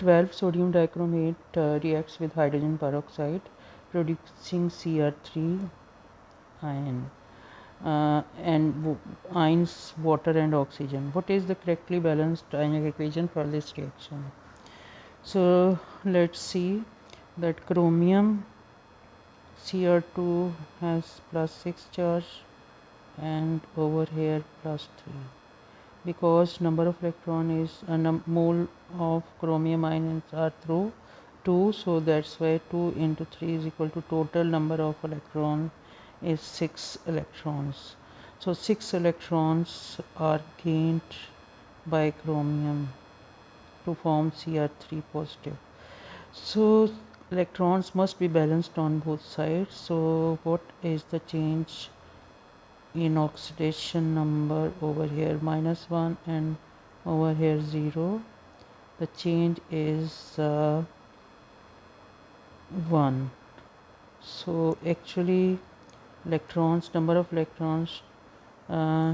12 sodium dichromate reacts with hydrogen peroxide producing Cr3 ion and ions, water and oxygen. What is the correctly balanced ionic equation for this reaction? So let's see that chromium Cr2 has +6 charge and over here +3, because number of electron is mole of chromium ions are through 2, so that's why 2 into 3 is equal to total number of electron is 6 electrons. So 6 electrons are gained by chromium to form Cr3 positive. So electrons must be balanced on both sides. So what is the change in oxidation number over here? -1 and over here 0. The change is 1. So actually number of electrons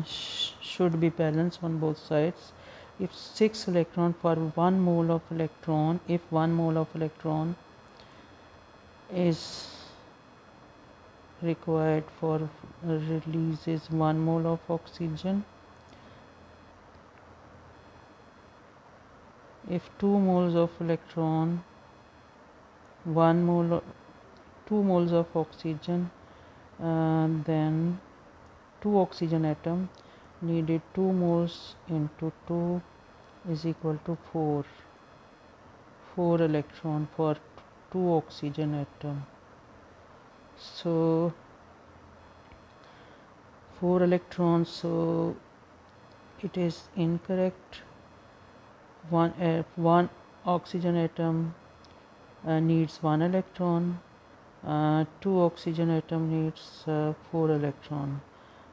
should be balanced on both sides. If 6 electron for 1 mole of electron, if 1 mole of electron is required for releases 1 mole of oxygen, if 2 moles of electron, 1 mole, 2 moles of oxygen, then 2 oxygen atom needed 2 moles into 2 is equal to 4 electron for 2 oxygen atom. So 4 electrons, so it is incorrect. One oxygen atom needs 1 electron, 2 oxygen atom needs 4 electron.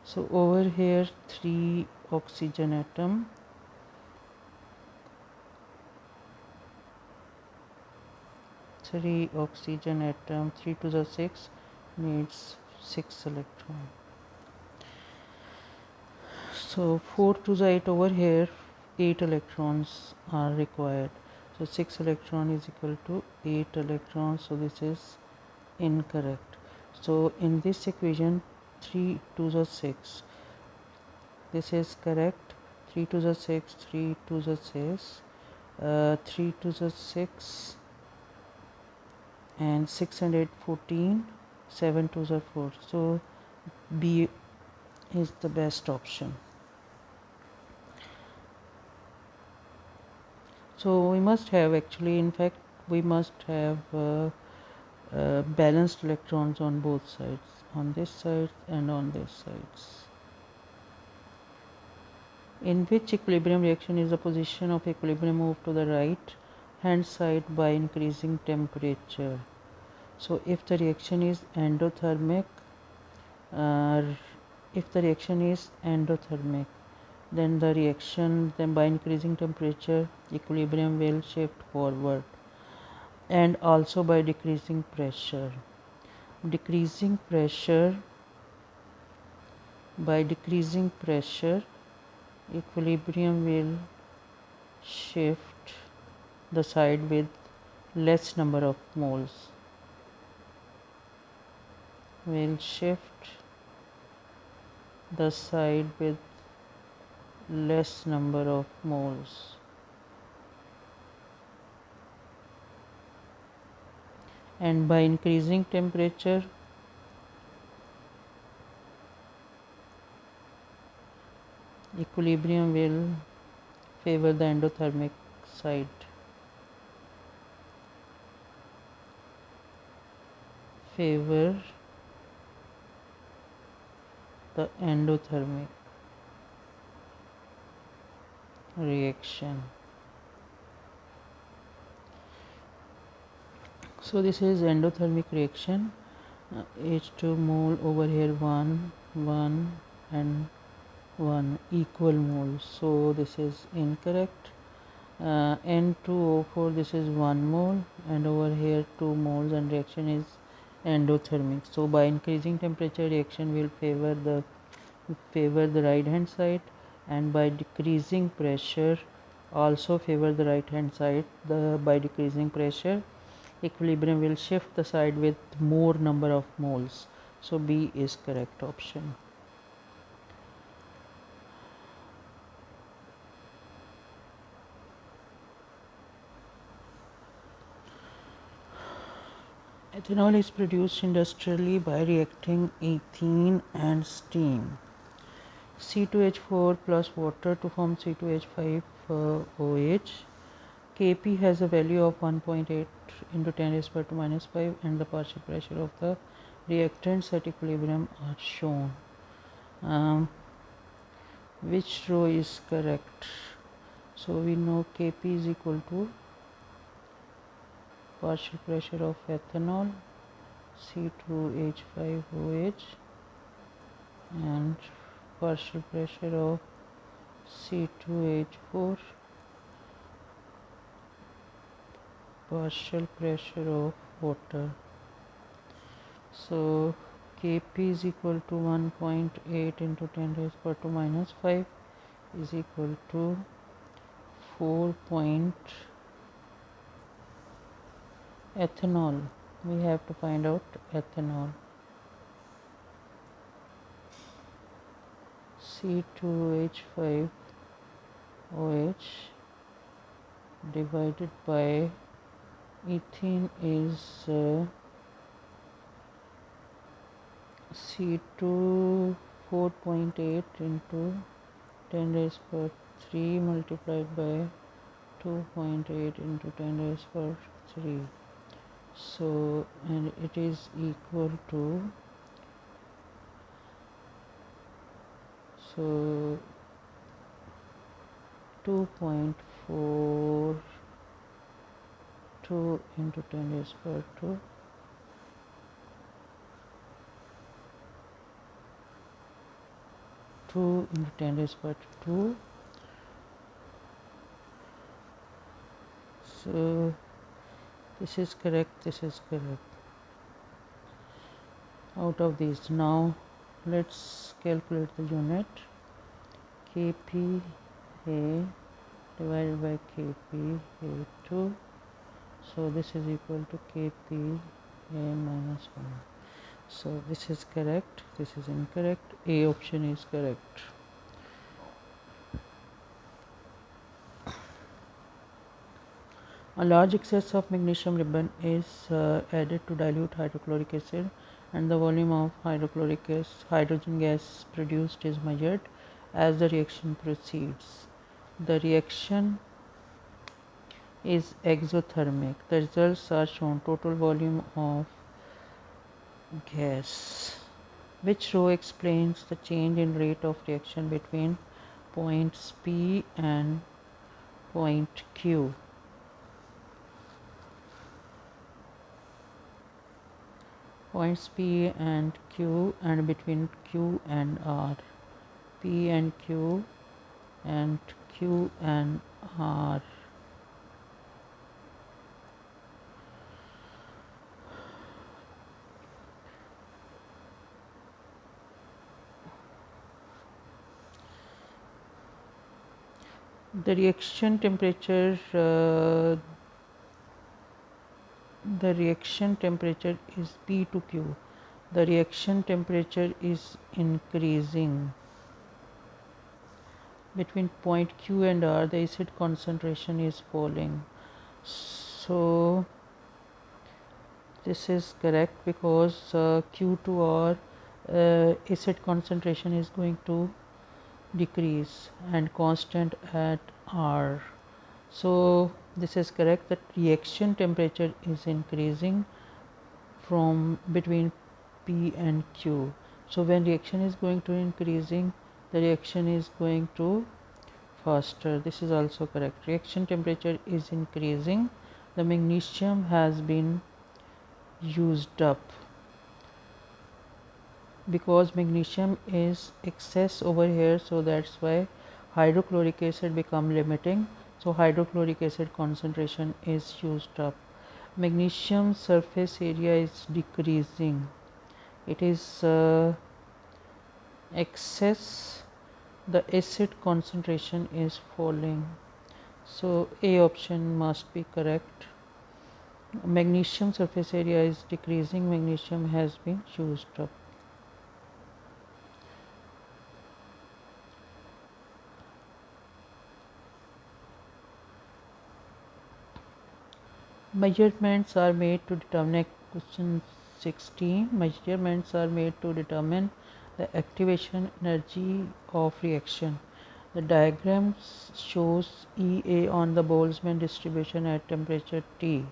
So over here 3 oxygen atom, 3 to the 6 needs 6 electron. So 4 to the 8 over here 8 electrons are required. So 6 electron is equal to 8 electrons, so this is incorrect. So in this equation 3 to the 6, this is correct. 3 to the 6, 3 to the 6, 3 to the 6 and 6 and 8 14, 7 to the 4. So B is the best option. So we must have, actually in fact we must have balanced electrons on both sides, on this side and on this sides. In which equilibrium reaction is the position of equilibrium moved to the right hand side by increasing temperature? So if the reaction is endothermic, then by increasing temperature equilibrium will shift forward, and also by decreasing pressure. By decreasing pressure equilibrium will shift the side with less number of moles, and by increasing temperature equilibrium will favor the endothermic side. Favor the endothermic reaction. So this is endothermic reaction. H2 mole over here 1 and 1 equal moles, so this is incorrect. N2O4, this is 1 mole and over here 2 moles, and reaction is endothermic. So by increasing temperature reaction will favor the right hand side, and by decreasing pressure also favor the right hand side. By decreasing pressure, equilibrium will shift the side with more number of moles. So B is correct option. Ethanol is produced industrially by reacting ethene and steam. C2H4 plus water to form C2H5OH. Kp has a value of 1.8 into 10 raised to minus 5 and the partial pressure of the reactants at equilibrium are shown. Which row is correct? So we know Kp is equal to partial pressure of ethanol C2H5OH and partial pressure of C2H4, partial pressure of water. So Kp is equal to 1.8 into 10 raised to minus 5 is equal to 4 ethanol. We have to find out ethanol. C2H5OH divided by ethene is C2 4.8 into 10 raised per 3 multiplied by 2.8 into 10 raised per 3. So, and it is equal to, so 2.42 into 10 raised per 2 2 into 10 raised per 2. So this is correct, this is correct. Out of these, now let's calculate the unit. Kp A divided by Kp A2. So this is equal to Kp A minus 1. So this is correct, this is incorrect. A option is correct. A large excess of magnesium ribbon is added to dilute hydrochloric acid and the volume of hydrogen gas produced is measured as the reaction proceeds. The reaction is exothermic. The results are shown. Total volume of gas. Which row explains the change in rate of reaction between points P and point Q? Points P and Q and between Q and R. P and Q and Q and R. The reaction temperature is P to Q. The reaction temperature is increasing. Between point Q and R, the acid concentration is falling. So this is correct because Q to R, acid concentration is going to decrease and constant at R. So this is correct, that reaction temperature is increasing from between P and Q. So when reaction is going to increasing, the reaction is going to faster. This is also correct. Reaction temperature is increasing. The magnesium has been used up because magnesium is excess over here, so that's why hydrochloric acid become limiting. So hydrochloric acid concentration is used up. Magnesium surface area is decreasing. It is excess. The acid concentration is falling. So A option must be correct. Magnesium surface area is decreasing. Magnesium has been used up. Measurements are made to determine question 16. Measurements are made to determine the activation energy of reaction. The diagram shows EA on the Boltzmann distribution at temperature T.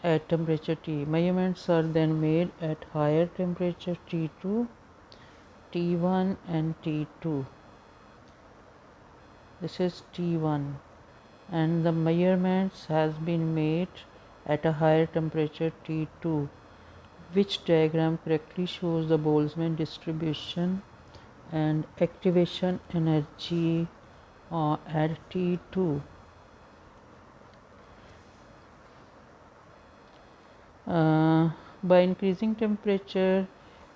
At temperature T, measurements are then made at higher temperature T2, T1 and T2. This is T1, and the measurements has been made at a higher temperature T2, which diagram correctly shows the Boltzmann distribution and activation energy at T2. By increasing temperature,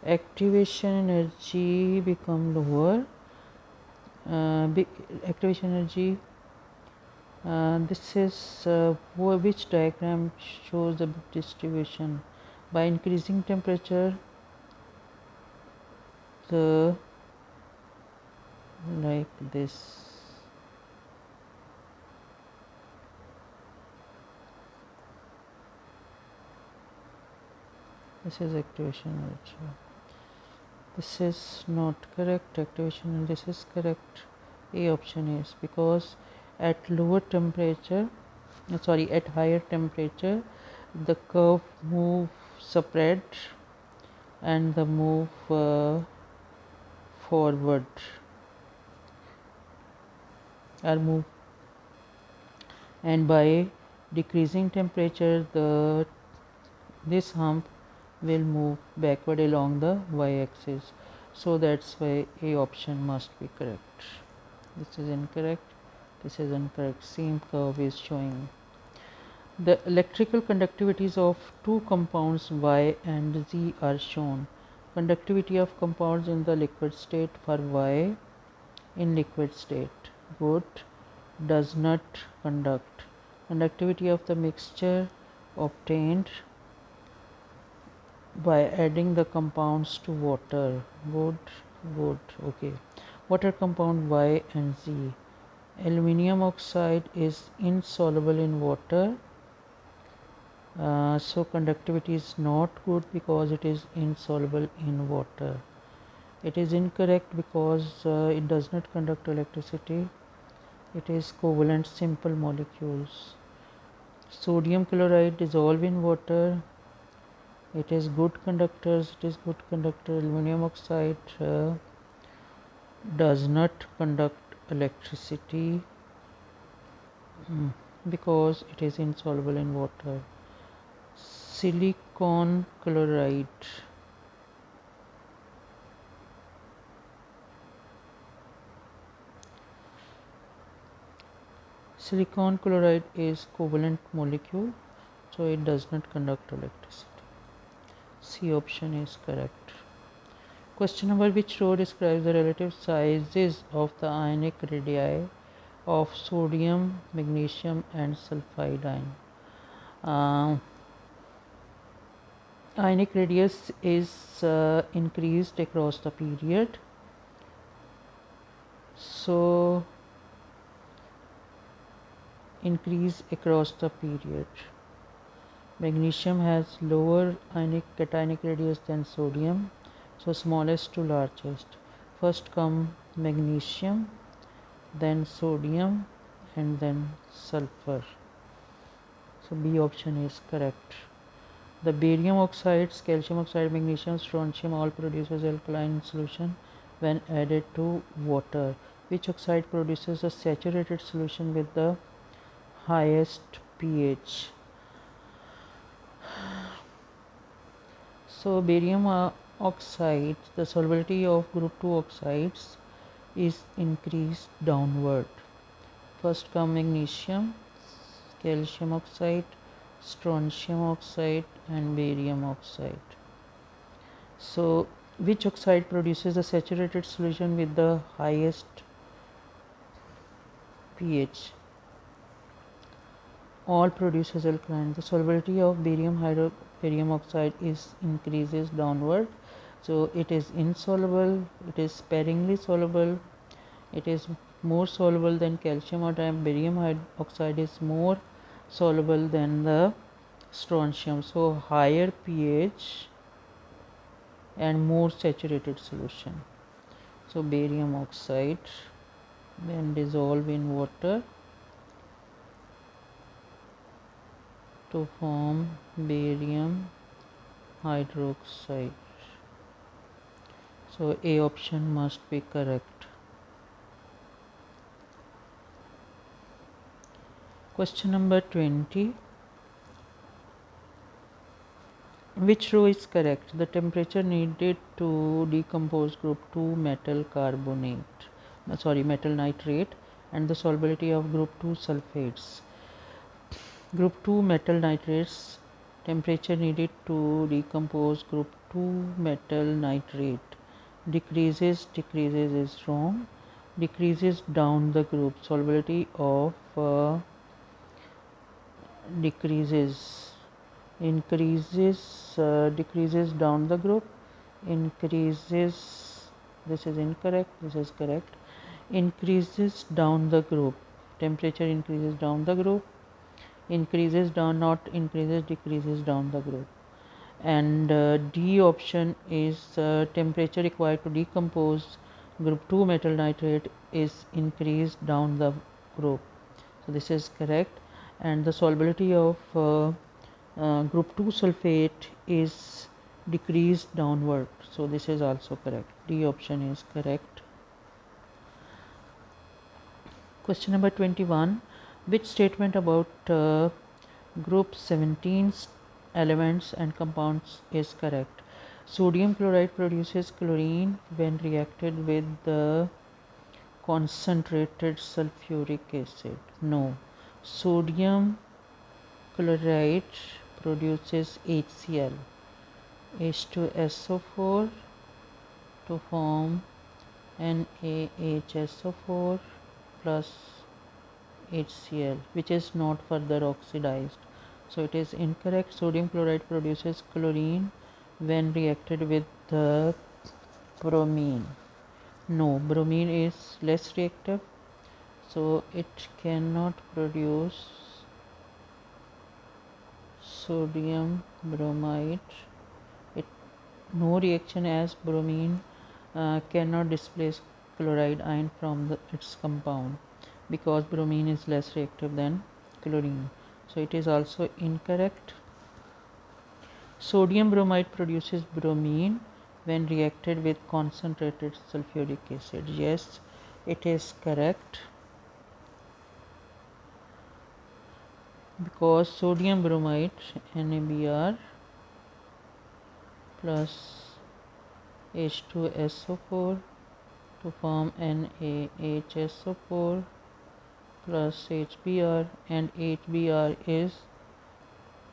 activation energy become lower. Activation energy, this is which diagram shows the distribution. By increasing temperature, the like this. This is activation energy. This is not correct. Activation, this is correct. A option is, because at lower temperature, at higher temperature, the curve move spread and the move forward or move, and by decreasing temperature, this hump will move backward along the y-axis. So that's why A option must be correct. This is incorrect. This is incorrect. Same curve is showing. The electrical conductivities of two compounds Y and Z are shown. Conductivity of compounds in the liquid state for Y in liquid state. Good. Does not conduct. Conductivity of the mixture obtained by adding the compounds to water. Good. Okay. Water compound Y and Z. Aluminium oxide is insoluble in water. So conductivity is not good because it is insoluble in water. It is incorrect because it does not conduct electricity. It is covalent simple molecules. Sodium chloride dissolve in water. It is good conductors. It is good conductor. Aluminum oxide does not conduct electricity because it is insoluble in water. Silicon chloride. Silicon chloride is covalent molecule, so it does not conduct electricity. C option is correct. Question number: which row describes the relative sizes of the ionic radii of sodium, magnesium and sulfide ion? Ionic radius is increased across the period. So increase across the period. Magnesium has lower cationic radius than sodium, so smallest to largest. First come magnesium, then sodium and then sulfur. So B option is correct. The barium oxides, calcium oxide, magnesium, strontium all produces alkaline solution when added to water. Which oxide produces a saturated solution with the highest pH? So barium oxide, the solubility of group 2 oxides is increased downward. First come magnesium, calcium oxide, strontium oxide and barium oxide. So which oxide produces a saturated solution with the highest pH? all produces alkaline. The solubility of barium oxide is increases downward, so it is insoluble, it is sparingly soluble, it is more soluble than calcium or barium oxide is more soluble than the strontium, so higher pH and more saturated solution. So barium oxide when dissolved in water to form barium hydroxide. So A option must be correct. Question number 20. Which row is correct? The temperature needed to decompose group 2 metal nitrate and the solubility of group 2 sulfates. Group 2 metal nitrates temperature needed to decompose group 2 metal nitrate decreases is wrong, decreases down the group, solubility of decreases decreases down the group, increases, this is incorrect, this is correct, increases down the group, temperature increases down the group, increases down, not increases, decreases down the group. And D option is temperature required to decompose group 2 metal nitrate is increased down the group, so this is correct. And the solubility of group 2 sulfate is decreased downward, so this is also correct. D option is correct. Question number 21. Which statement about group 17 elements and compounds is correct? Sodium chloride produces chlorine when reacted with the concentrated sulfuric acid. No. Sodium chloride produces HCl, H2SO4 to form NaHSO4 plus HCl, which is not further oxidized, so it is incorrect. Sodium chloride produces chlorine when reacted with the bromine. No, bromine is less reactive, so it cannot produce sodium bromide. No reaction as bromine cannot displace chloride ion from its compound, because bromine is less reactive than chlorine, so it is also incorrect. Sodium bromide produces bromine when reacted with concentrated sulfuric acid. Yes, it is correct, because sodium bromide NaBr plus H2SO4 to form NaHSO4 plus HBr, and HBr is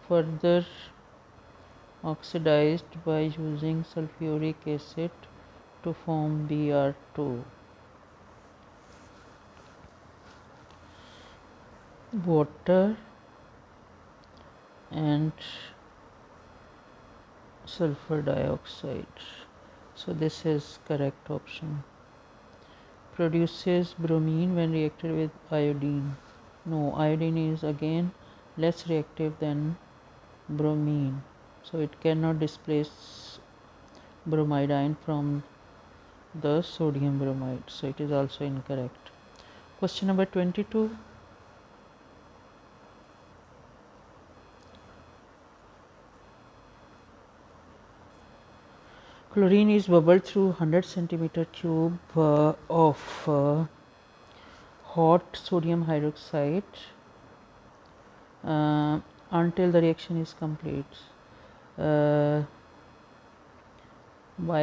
further oxidized by using sulfuric acid to form Br2. Water and sulfur dioxide, so this is correct option. Produces bromine when reacted with iodine. No, iodine is again less reactive than bromine, so it cannot displace bromide ion from the sodium bromide, so it is also incorrect. Question number 22. Chlorine is bubbled through 100 centimeter cube of hot sodium hydroxide until the reaction is complete by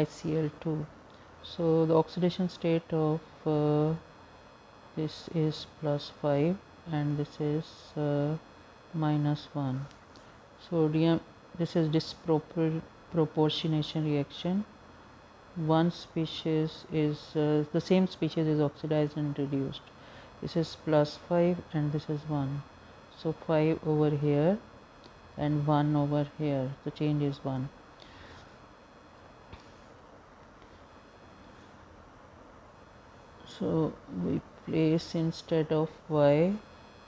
Cl2. So the oxidation state of this is +5 and this is -1. Sodium, this is disproportionation reaction. One species is the same species is oxidized and reduced. This is +5 and this is 1, So 5 over here and 1 over here. The change is 1. So we place, instead of y,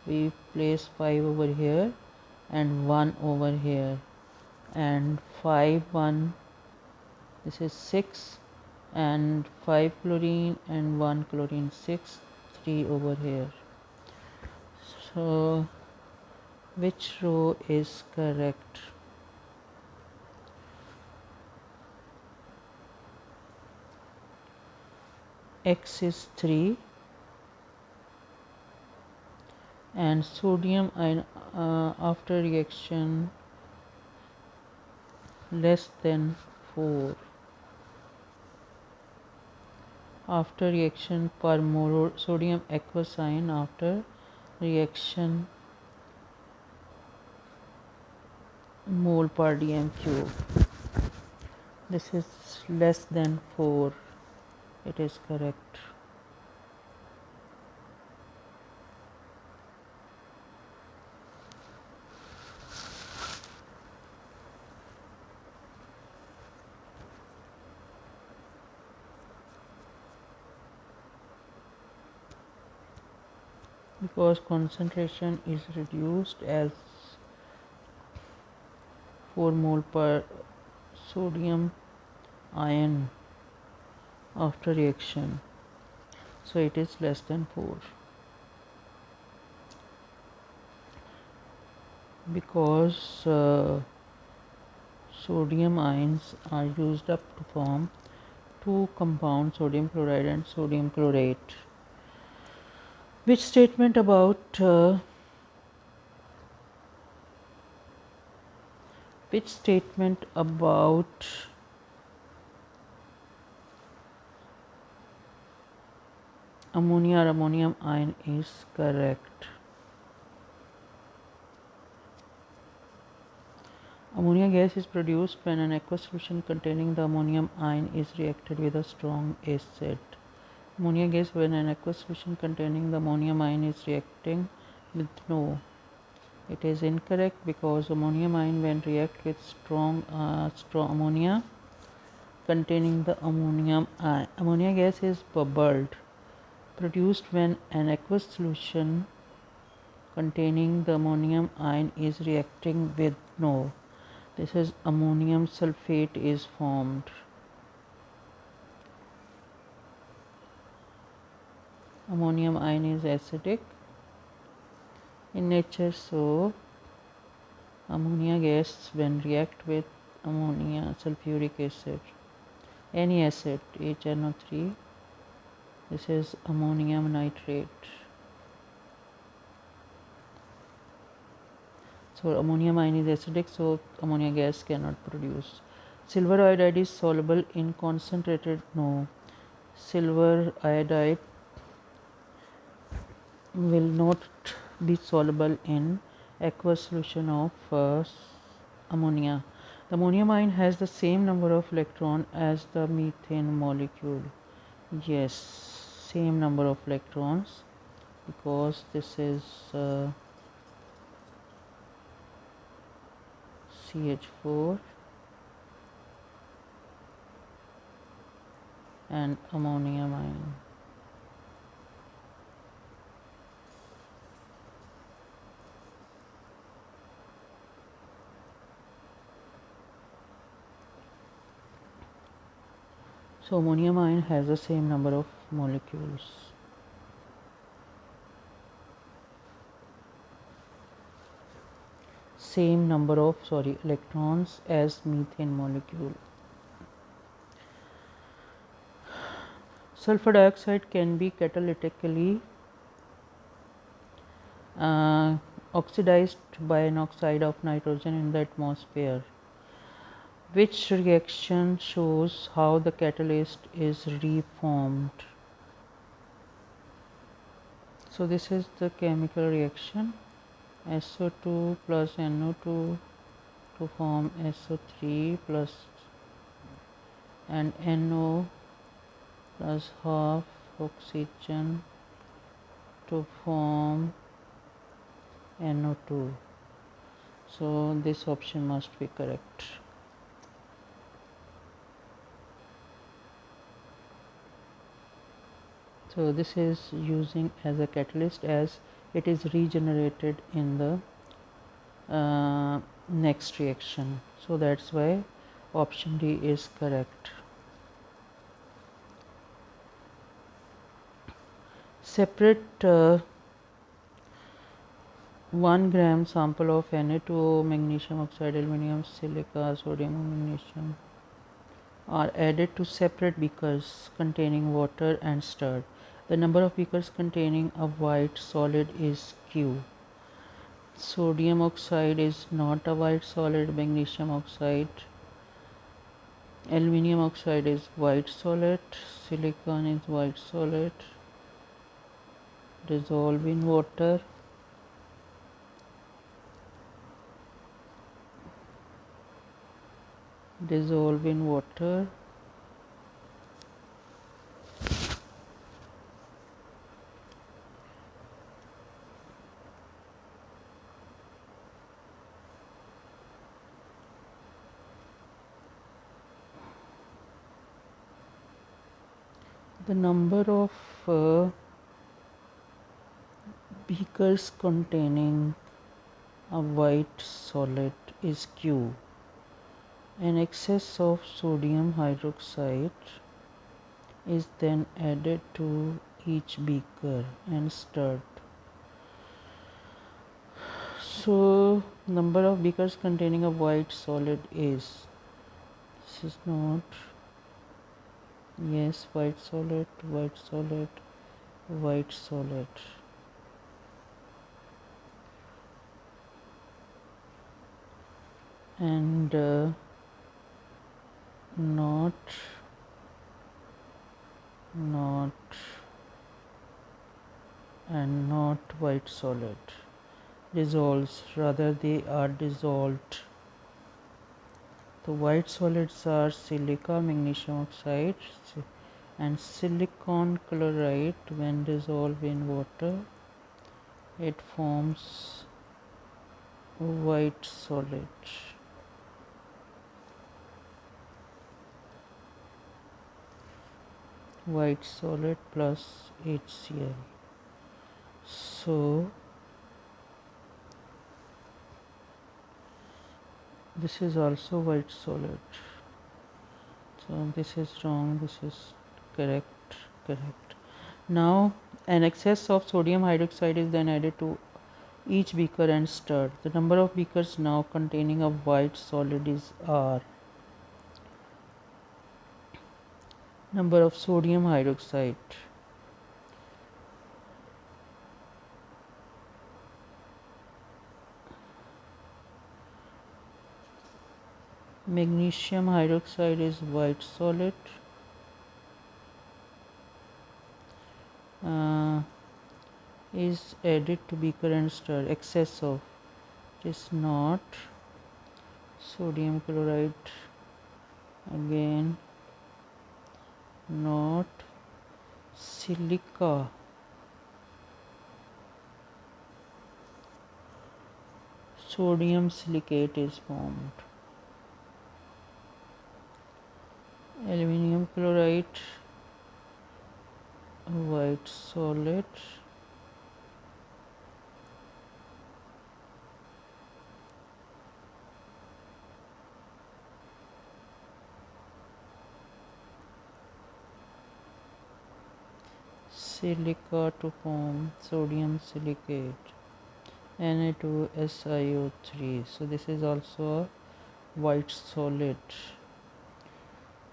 we place 5 over here and 1 over here, and 5 1, this is 6, and 5 chlorine and 1 chlorine, 6, 3 over here. So which row is correct? X is 3 and sodium ion after reaction less than 4. After reaction per mole sodium aqueous ion after reaction mole per dm cube. This is less than 4. It is correct. Because concentration is reduced as 4 mole per sodium ion after reaction, so it is less than 4. Because sodium ions are used up to form two compounds, sodium chloride and sodium chlorate. Which statement about ammonia or ammonium ion is correct? Ammonia gas is produced when an aqueous solution containing the ammonium ion is reacted with a strong acid. Ammonia gas when an aqueous solution containing the ammonium ion is reacting with no. It is incorrect, because ammonium ion when react with strong ammonia containing the ammonium ion. Ammonia gas is bubbled, produced when an aqueous solution containing the ammonium ion is reacting with no. This is ammonium sulfate is formed. Ammonium ion is acidic in nature, so ammonia gas when react with ammonia sulfuric acid, any acid HNO3, this is ammonium nitrate. So ammonium ion is acidic, so ammonia gas cannot produce. Silver iodide is soluble in concentrated, no. Silver iodide will not be soluble in aqueous solution of ammonia. The ammonium ion has the same number of electrons as the methane molecule. Yes, same number of electrons, because this is CH4 and ammonium ion. So ammonium ion has the same number of molecules. Same number of electrons as methane molecule. Sulfur dioxide can be catalytically oxidized by an oxide of nitrogen in the atmosphere. Which reaction shows how the catalyst is reformed? So this is the chemical reaction, SO2 plus NO2 to form SO3 plus and NO plus half oxygen to form NO2. So this option must be correct. So this is using as a catalyst as it is regenerated in the next reaction. So that's why option D is correct. Separate 1 gram sample of Na2O, magnesium oxide, aluminum, silica, sodium, magnesium are added to separate beakers containing water and stirred. The number of beakers containing a white solid is Q. Sodium oxide is not a white solid. Magnesium oxide, aluminum oxide is white solid. Silicon is white solid. Dissolve in water. Dissolve in water. The number of beakers containing a white solid is Q. An excess of sodium hydroxide is then added to each beaker and stirred. So number of beakers containing a white solid is, this is not, yes, white solid, white solid, white solid. And not and not white solid dissolves, rather they are dissolved. The white solids are silica, magnesium oxide and silicon chloride. When dissolved in water it forms white solid. White solid plus HCl. So this is also white solid. So this is wrong, this is correct. Now an excess of sodium hydroxide is then added to each beaker and stirred. The number of beakers now containing a white solid is R. Number of sodium hydroxide, magnesium hydroxide is white solid, is added to beaker and stirred. Excess of, it is not sodium chloride, again not silica, sodium silicate is formed. Aluminum chloride, white solid, silica to form sodium silicate, Na2SiO3. So this is also a white solid.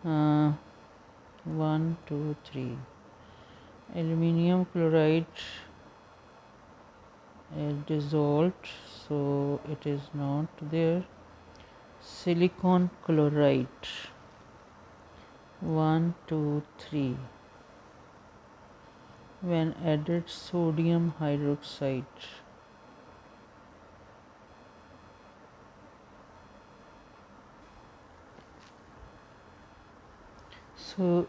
1, 2, 3. Aluminium chloride is dissolved, so it is not there. Silicon chloride, 1, 2, 3. When added sodium hydroxide, so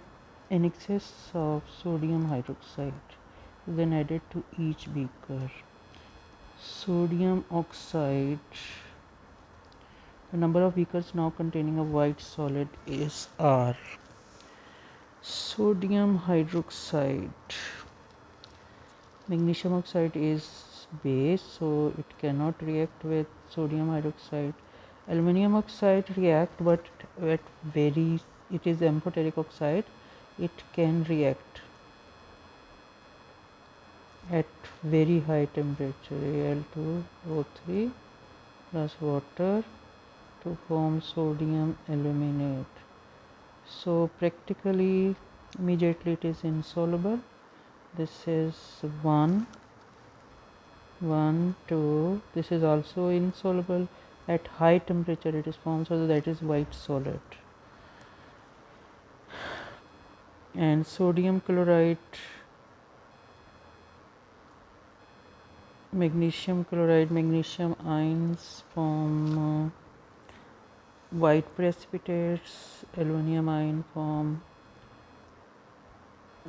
an excess of sodium hydroxide is then added to each beaker Sodium oxide. The number of beakers now containing a white solid is R. Sodium hydroxide. Magnesium oxide is base, so it cannot react with sodium hydroxide. Aluminium oxide react, but at very, it is amphoteric oxide. It can react at very high temperature, Al2O3 plus water to form sodium aluminate. So practically immediately it is insoluble. This is 1, 2. This is also insoluble. At high temperature it is formed, so that is white solid. And sodium chloride, magnesium chloride, magnesium ions form white precipitates. Aluminum ion form.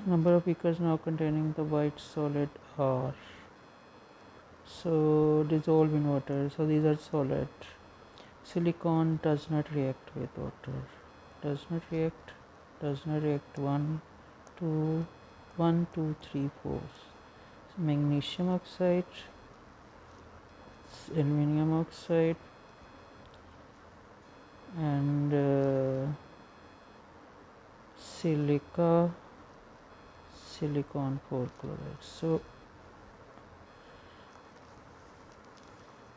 Number of beakers now containing the white solid are. So dissolve in water. So these are solid. Silicon does not react with water. Does not react. 1, 2, 3, 4. So magnesium oxide, aluminum oxide, and silicon 4 chloride. So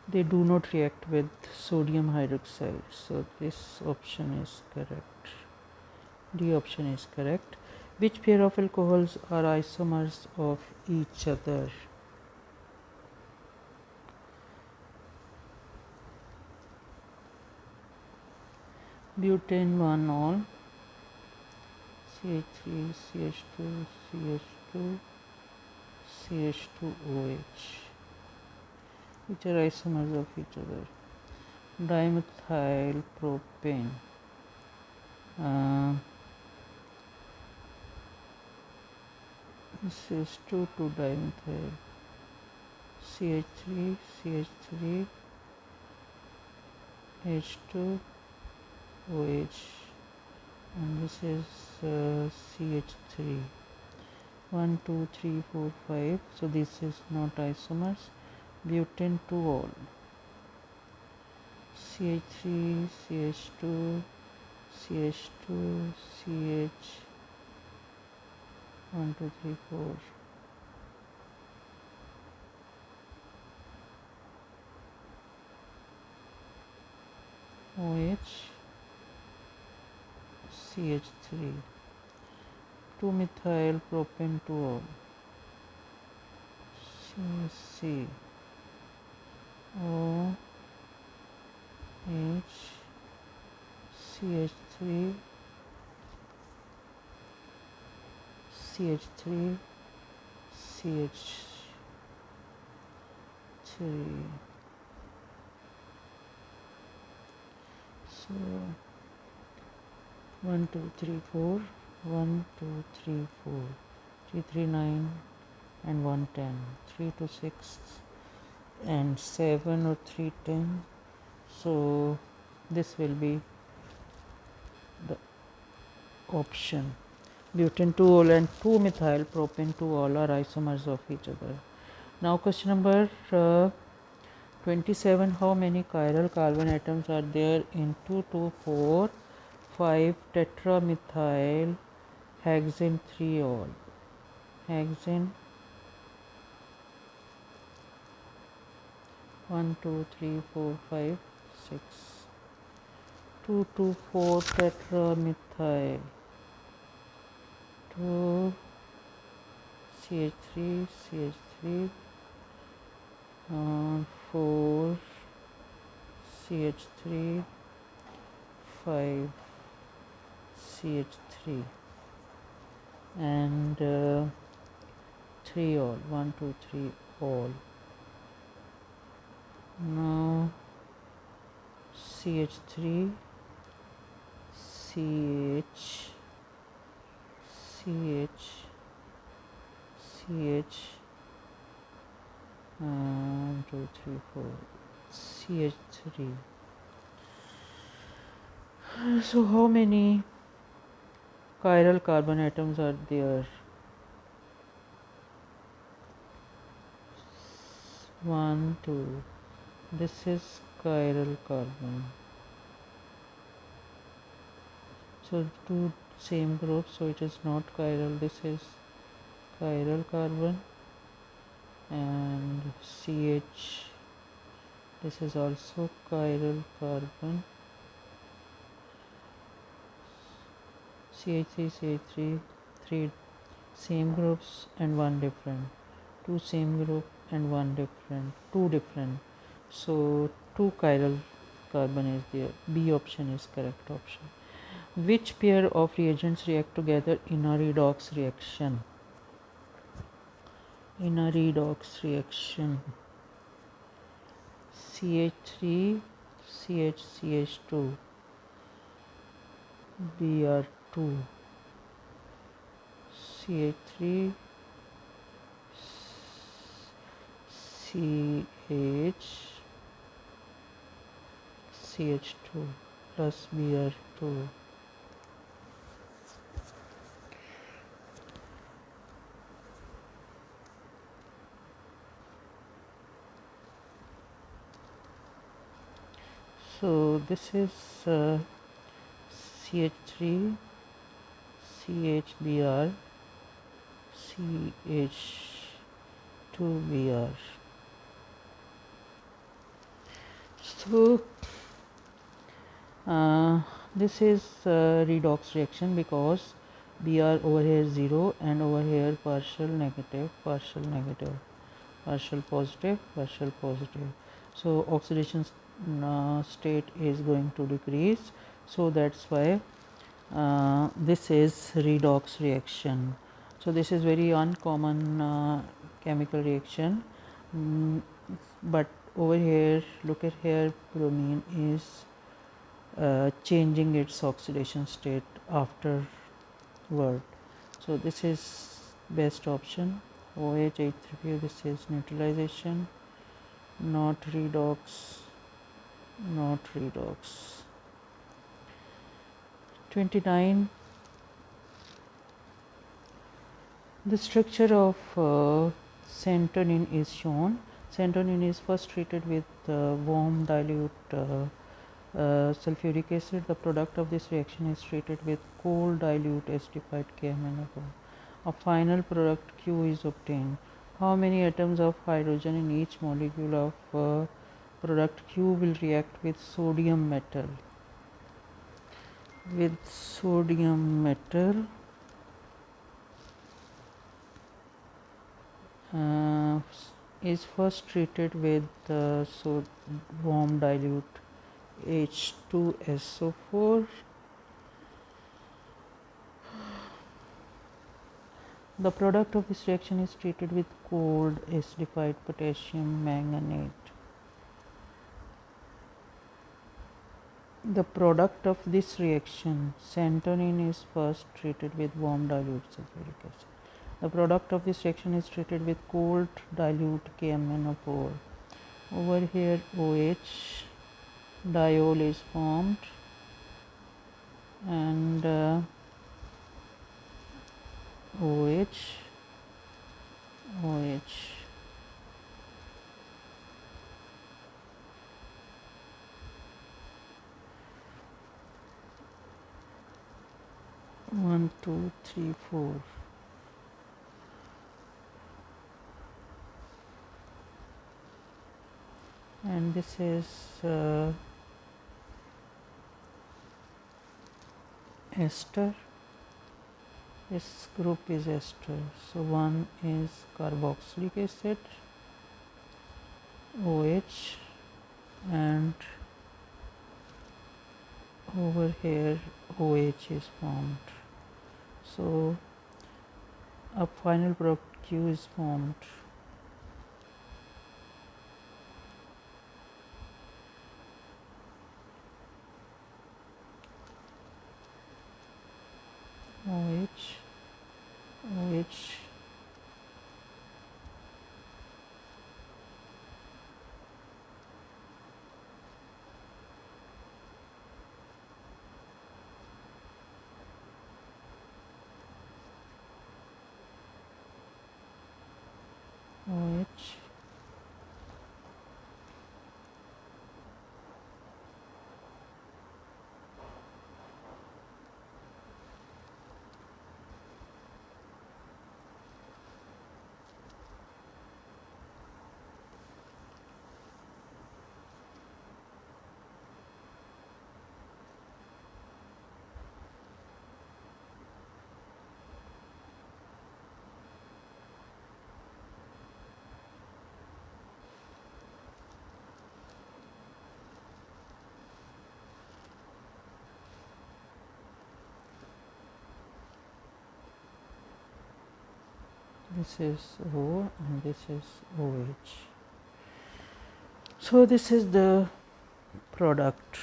they do not react with sodium hydroxide. So this option is correct. D option is correct. Which pair of alcohols are isomers of each other? Butane 1-ol, CH3, CH2, CH2, CH2OH. Which are isomers of each other? Dimethyl propane. This is 2,2-dimethyl. CH3, CH3, H2, OH, and this is CH3. 1, 2, 3, 4, 5. So this is not isomers. Butane 2-ol. CH3, CH2, CH2, CH. 1, 2, 3, 4. OH, CH3. 2-methyl propane 2-ol. CC. O H CH3 CH3 CH3. So 1, 2, 3, 4. 1, 2, 3, 4. 3, 3, 9 and 1, 10. 3 to 6 and 7 or 3, 10. So this will be the option. Butane 2-ol and 2-methyl propane 2-ol are isomers of each other. Now question number 27. How many chiral carbon atoms are there in 2,2,4,5 tetramethyl hexane 3-ol? Hexane 1, 2, 3, 4, 5, 6. 2,2,4 tetramethyl 2 CH3 CH3 4 CH3 5 CH3 and 3-ol 1, 2, 3-ol. Now CH3 CH CH CH 1, 2, 3, 4. CH3. So how many chiral carbon atoms are there? 1, 2. This is chiral carbon. So two same groups, so it is not chiral. This is chiral carbon, and CH. This is also chiral carbon. CH3, CH3, three same groups and one different. Two same group and one different. Two different. So two chiral carbon is there. B option is correct option. Which pair of reagents react together in a redox reaction? In a redox reaction, CH3, CH2, Br2, CH3, CH, CH2 plus Br2. So this is CH3, CHBr, CH2Br. So this is redox reaction because Br over here 0 and over here partial negative, partial negative, partial positive, partial positive. So oxidation state is going to decrease. So that's why this is redox reaction. So this is very uncommon chemical reaction, but over here, look at here, bromine is changing its oxidation state afterward. So this is best option. OH835, this is neutralization, not redox, not redox. 29. The structure of centonin is shown. Centonin is first treated with warm dilute sulfuric acid. The product of this reaction is treated with cold dilute acidified KMnO4. A final product Q is obtained. How many atoms of hydrogen in each molecule of product Q will react with sodium metal? With sodium metal, is first treated with warm dilute H2SO4. The product of this reaction is treated with cold acidified potassium manganate. The product of this reaction, centonin, is first treated with warm dilute sulfuric acid. The product of this reaction is treated with cold dilute KMnO4. Over here OH, diol is formed, and OH, OH. One, two, three, four. And this is ester. This group is ester. So one is carboxylic acid, OH, and over here OH is formed. So a final product Q is formed. OH, OH, This is O and this is OH. So this is the product.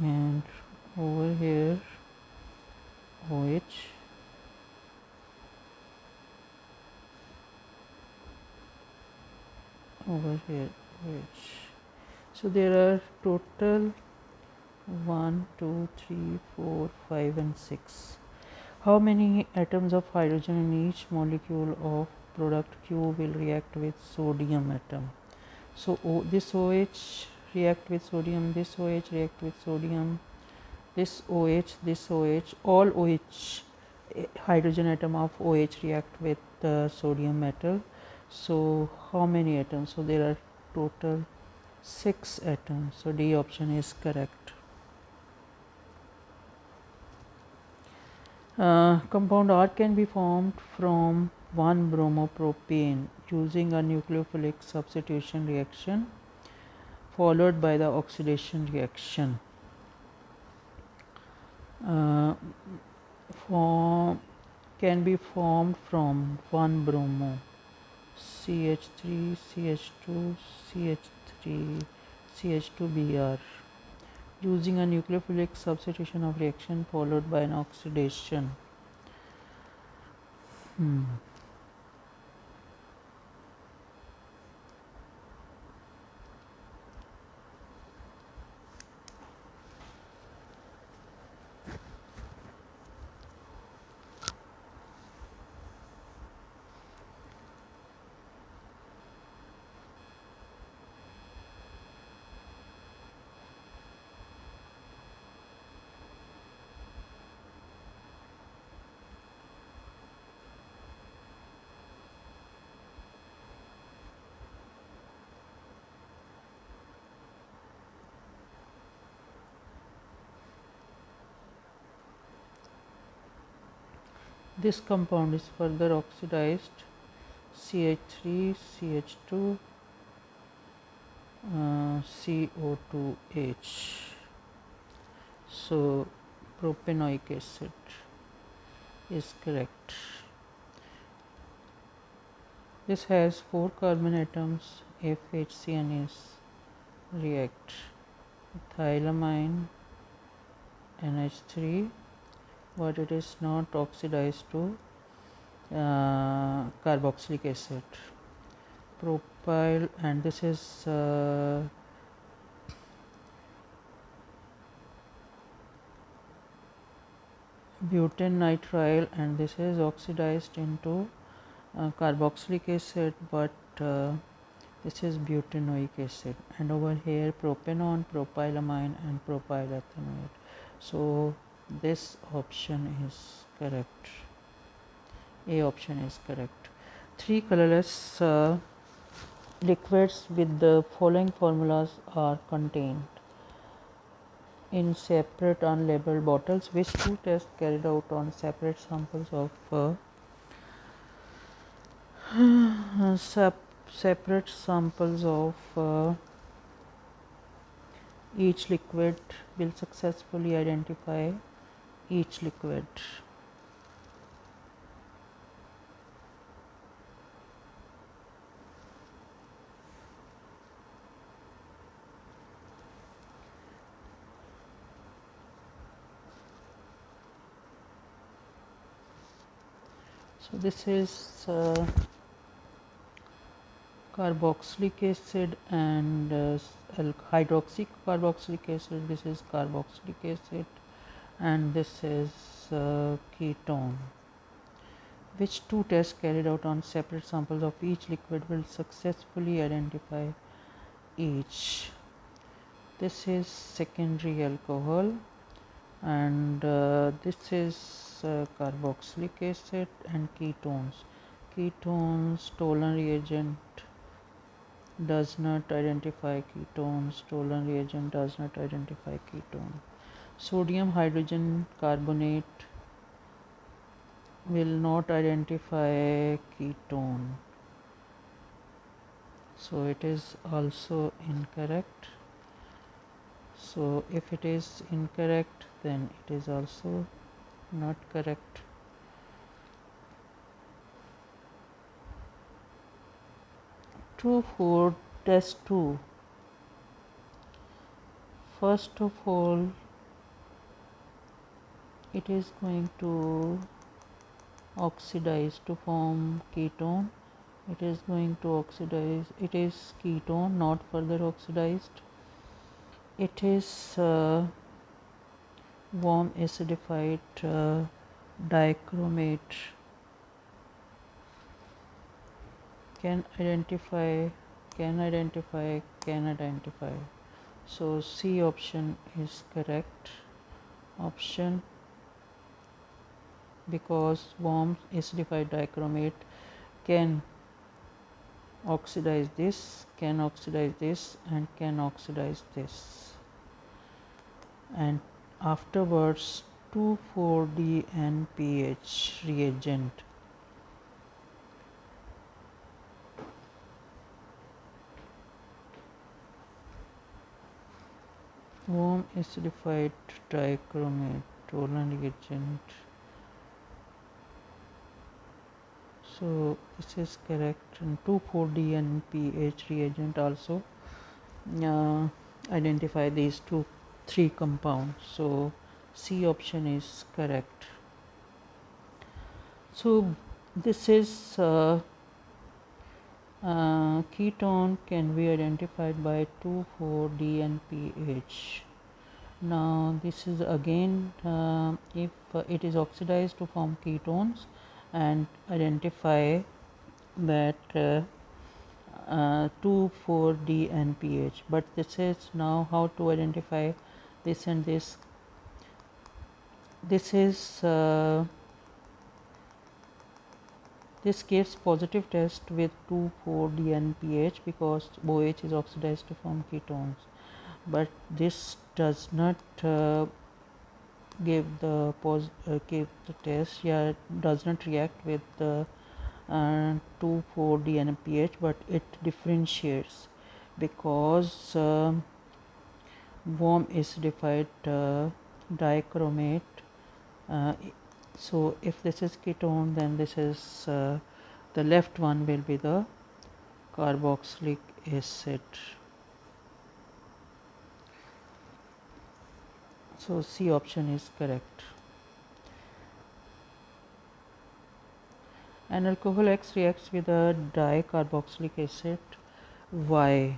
And over here OH, over here OH. So there are total 1, 2, 3, 4, 5 and 6. How many atoms of hydrogen in each molecule of product Q will react with sodium atom? So this OH react with sodium, this OH react with sodium, this OH, all OH, hydrogen atom of OH react with sodium metal. So how many atoms? So there are total 6 atoms. So D option is correct. Compound R can be formed from 1-bromopropane using a nucleophilic substitution reaction followed by the oxidation reaction. Can be formed from 1-bromo, CH3, CH2, CH3, CH2Br using a nucleophilic substitution of reaction followed by an oxidation. This compound is further oxidized CH3, CH2, CO2H. So propanoic acid is correct. This has 4 carbon atoms. FHCNS react ethylamine NH3, but it is not oxidized to carboxylic acid. Propyl, and this is butane nitrile, and this is oxidized into carboxylic acid, but this is butanoic acid, and over here propanone, propylamine and propylethanoate. So this option is correct. A option is correct. 3 colorless liquids with the following formulas are contained in separate unlabeled bottles. Which 2 tests carried out on separate samples of separate samples of each liquid will successfully identify each liquid? So this is carboxylic acid and hydroxy carboxylic acid. This is carboxylic acid, and this is ketone. Which 2 tests carried out on separate samples of each liquid will successfully identify each? This is secondary alcohol, and this is carboxylic acid and ketones. Ketones, Tolan reagent does not identify ketones. Tolan reagent does not identify ketone. Sodium hydrogen carbonate will not identify ketone. so it is also incorrect. So if it is incorrect, then it is also not correct. True for test 2. First of all, it is going to oxidize to form ketone. It is going to oxidize, it is ketone, not further oxidized. It is warm acidified dichromate. Can identify, can identify, can identify. So C option is correct option, because warm acidified dichromate can oxidize this, can oxidize this, and can oxidize this. And afterwards 2,4-D NPH reagent warm acidified dichromate Tolan reagent. So this is correct, and 2,4-D NPH reagent also identify these three compounds. So C option is correct. So this is ketone can be identified by 2,4-D and pH. Now this is again if it is oxidized to form ketones, and identify that 2,4-D and pH. But this is now how to identify this and this. This is this gives positive test with 2,4-D and pH, because OH is oxidized to form ketones. But this does not give the test, yeah, does not react with the 2,4-D and pH, but it differentiates, because warm acidified dichromate. So if this is ketone, then this is the left one will be the carboxylic acid. So C option is correct. An alcohol X reacts with a dicarboxylic acid Y.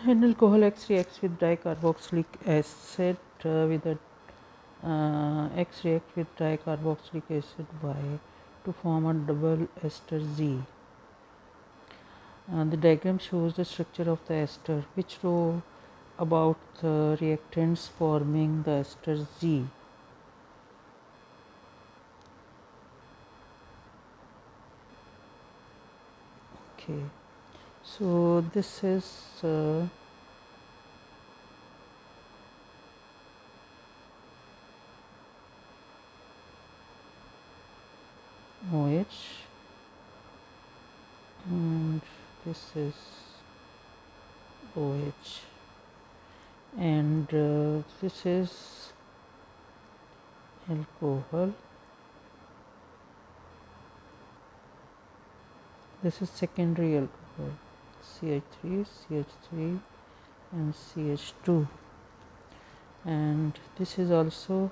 An alcohol X reacts with dicarboxylic acid with a X reacts with dicarboxylic acid Y to form a double ester Z. The diagram shows the structure of the ester. Which row about the reactants forming the ester Z? Okay, so this is OH, and this is OH, and this is alcohol. This is secondary alcohol, CH3, CH3, and CH2, and this is also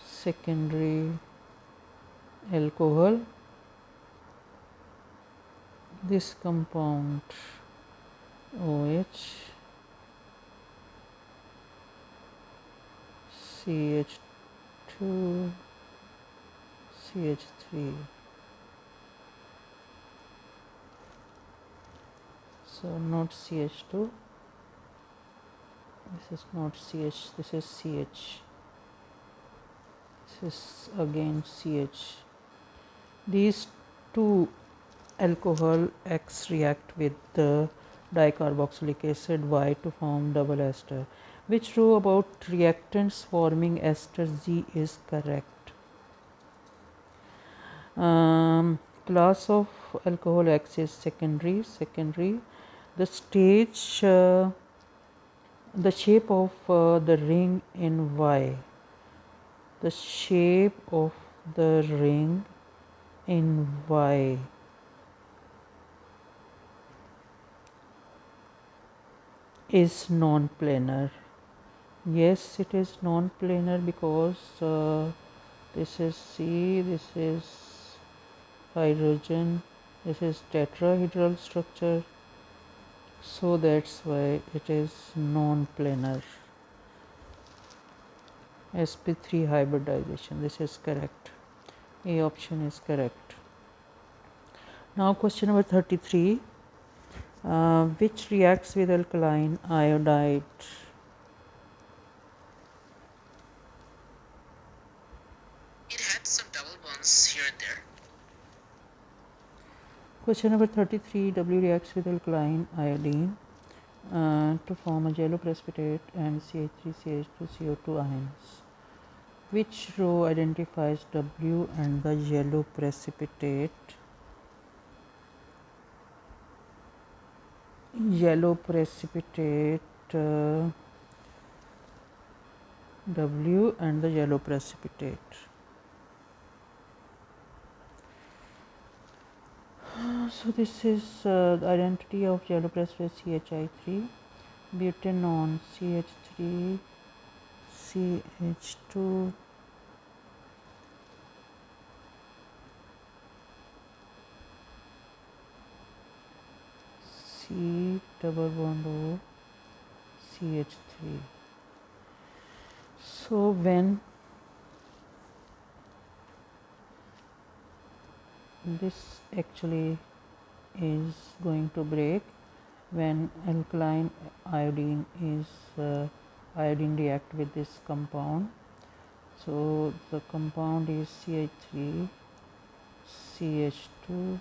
secondary alcohol. This compound OH, CH2, CH3. So not CH2, this is not CH, this is CH, this is again CH. These two alcohol X react with the dicarboxylic acid Y to form double ester. Which row about reactants forming ester Z is correct? Class of alcohol X is secondary. The stage, the shape of the ring in Y, the shape of the ring in Y is non-planar. Yes, it is non-planar because this is C, this is hydrogen, this is tetrahedral structure, so that's why it is non-planar. sp3 hybridization, this is correct. A option is correct. Now question number 33, which reacts with alkaline iodide? It had some double bonds here and there. Question number 33, W reacts with alkaline iodine to form a yellow precipitate and CH3CH2CO2 ions. Which row identifies W and the yellow precipitate? Yellow precipitate, W and the yellow precipitate. So this is the identity of yellow precipitate CHI3, butanone CH3, CH2, C double bond O, CH3. So when this actually is going to break, when alkaline iodine is iodine react with this compound, so the compound is CH3, CH2,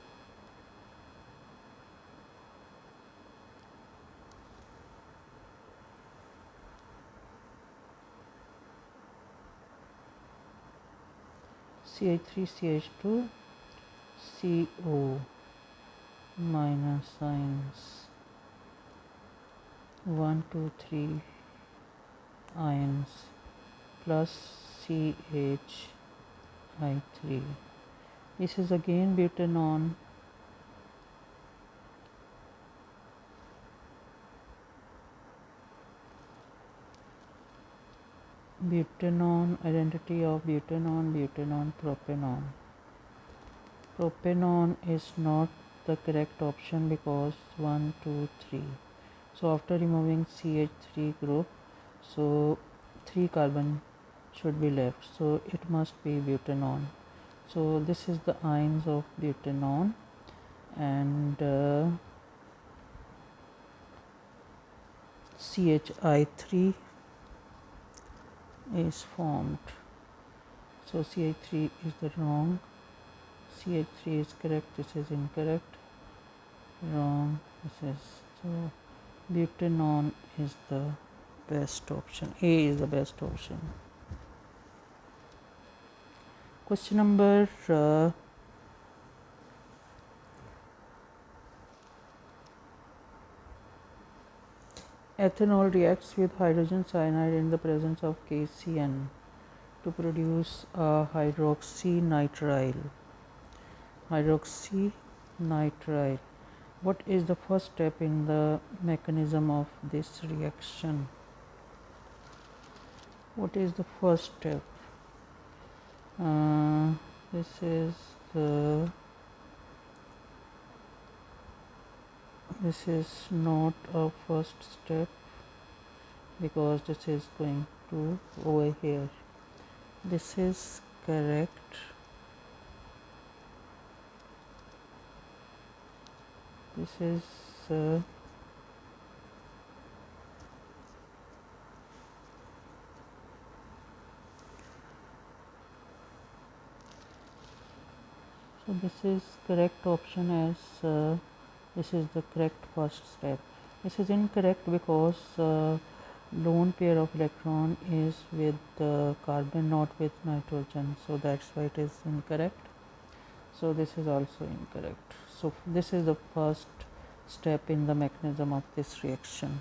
CH3CH2 CO minus ions 1 2 3 ions plus CHI3. This is again butanone, identity of butanone, propanone. Propanone is not the correct option because 1 2 3. So after removing CH3 group, so 3 carbon should be left, so it must be butanone. So this is the ions of butanone, and CHI3 is formed. So CH3 is the wrong, CH3 is correct, this is incorrect, wrong, this is, so butanone is the best option. A is the best option. Question number ethanol reacts with hydrogen cyanide in the presence of KCN to produce hydroxynitrile. What is the first step in the mechanism of this reaction? What is the first step? This is not a first step because this is going to over here. This is correct. This is so this is correct option as this is the correct first step. This is incorrect because lone pair of electron is with carbon, not with nitrogen, so that's why it is incorrect. So this is also incorrect. So this is the first step in the mechanism of this reaction.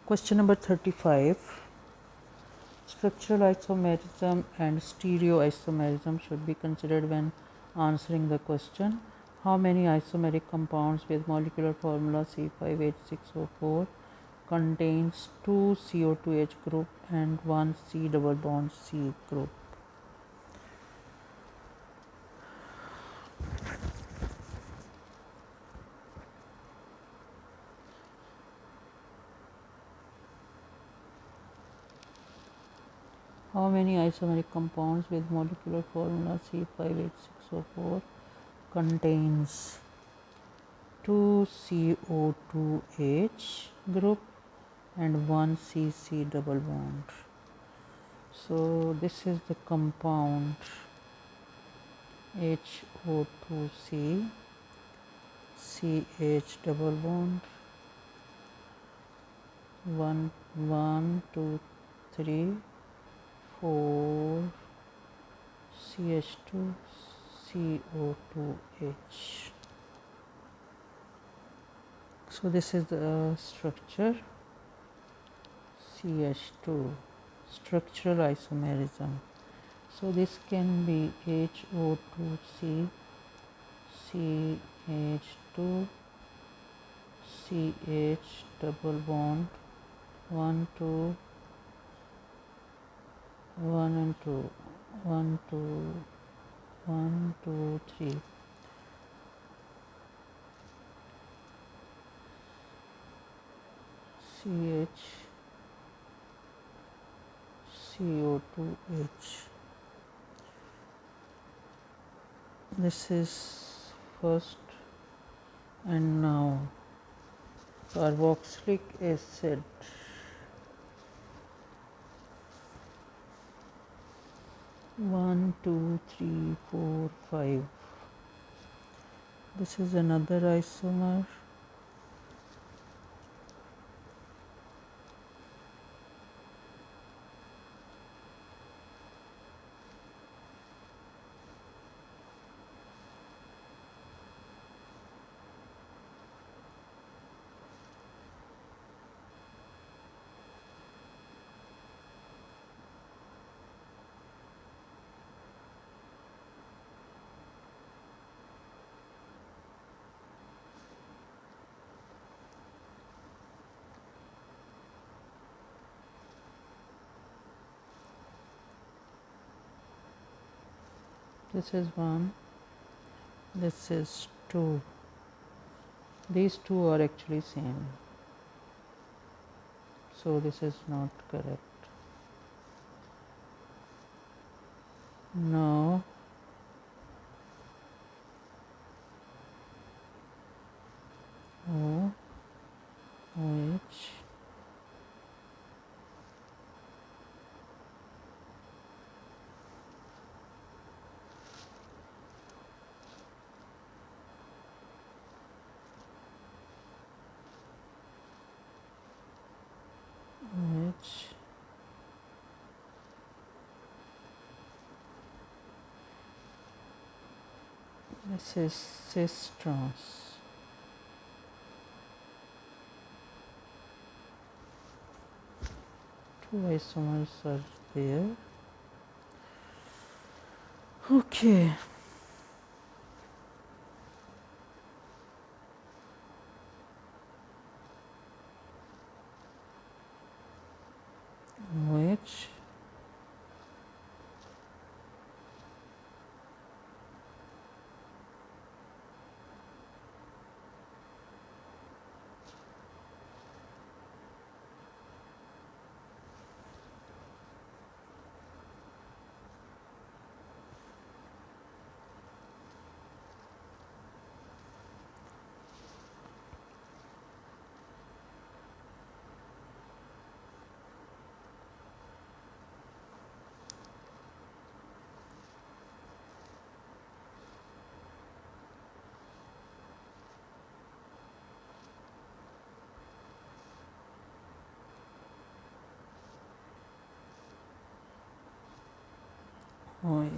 Question number 35. Structural isomerism and stereoisomerism should be considered when answering the question. How many isomeric compounds with molecular formula C5H6O4 contains 2 CO2H group and 1 C double bond C group? How many isomeric compounds with molecular formula C5H6O4 contains 2 CO2H group and 1 CC double bond? So this is the compound HO2C, CH double bond, 1, 1, 2, 3, 4, CH2, CO2H. So this is the structure CH2, structural isomerism. So this can be HO2C, CH2, CH double bond, 1, 2, 1 and 2, 1, 2, 1, 2, 3. CH, CO2H. This is first, and now carboxylic acid. 1, 2, 3, 4, 5. This is another isomer. This is 1, this is 2. These two are actually same. So this is not correct. Now O, OH, OH, this is cis trans. Two isomers are there. Okay. OH, OH.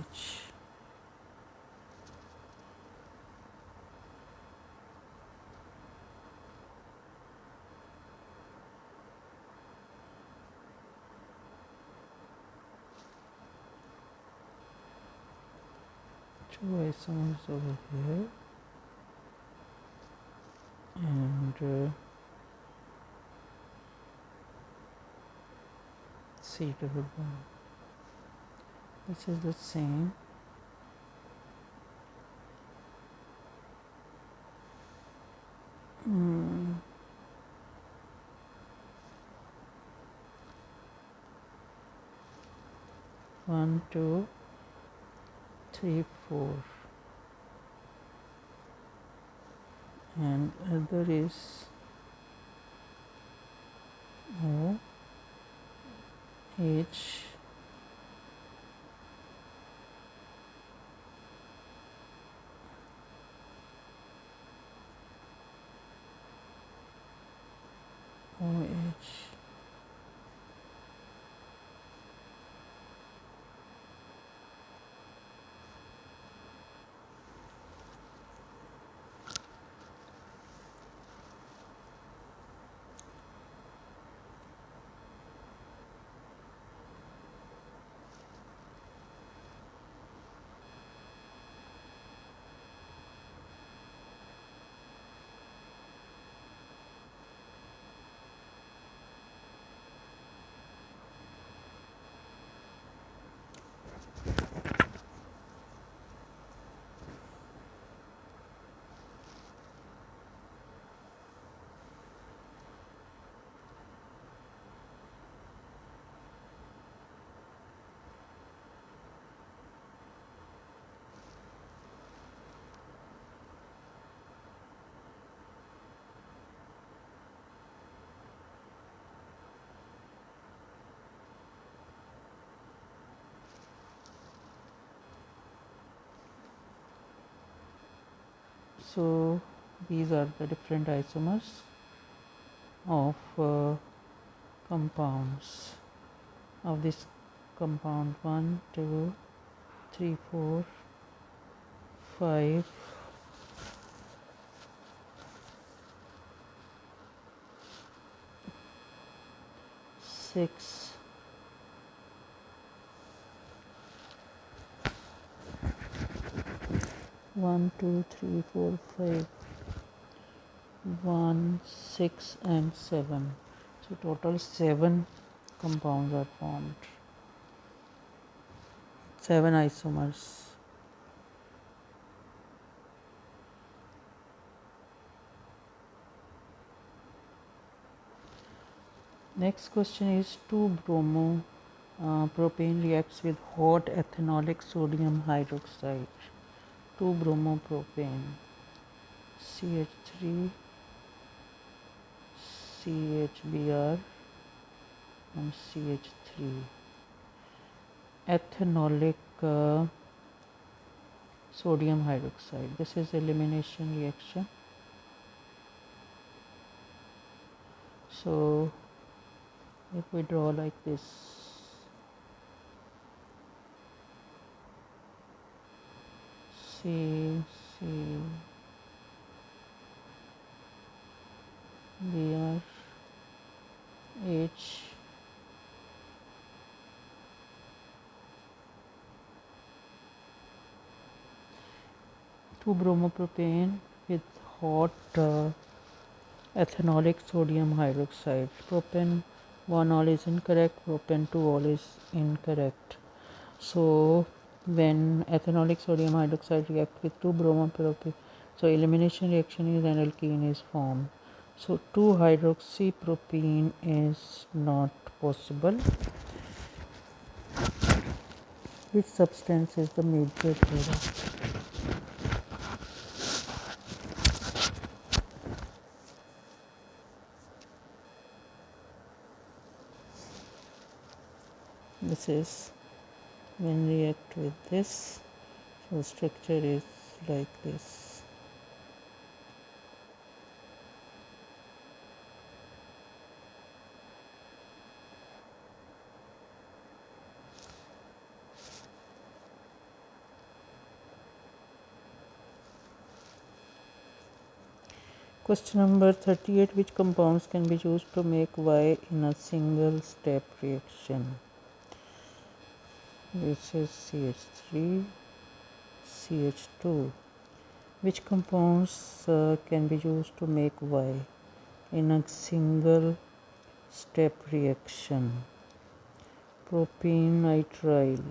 two isomers over here, and C double bond. This is the same. One, two, three, four, and other is O, H, OH. So these are the different isomers of compounds of this compound. 1, 2, 3, 4, 5, 6, 1, 2, 3, 4, 5, 1, 6 and 7. So total 7 compounds are formed, 7 isomers. Next question is 2-bromo propane reacts with hot ethanolic sodium hydroxide. 2-bromo propane, CH3, CHBr and CH3. Ethanolic sodium hydroxide. This is elimination reaction. So if we draw like this, C, C, Br, H, 2-bromopropane with hot ethanolic sodium hydroxide. Propane 1 all is incorrect, propane 2 all is incorrect. So when ethanolic sodium hydroxide react with 2-bromopropane, so elimination reaction is and alkene is formed. So 2-hydroxypropene is not possible. Which substance is the major product? This is when react with this, so structure is like this. Question number 38. Which compounds can be used to make Y in a single step reaction? This is CH3, CH2. Which compounds can be used to make Y in a single step reaction? Propene-nitrile,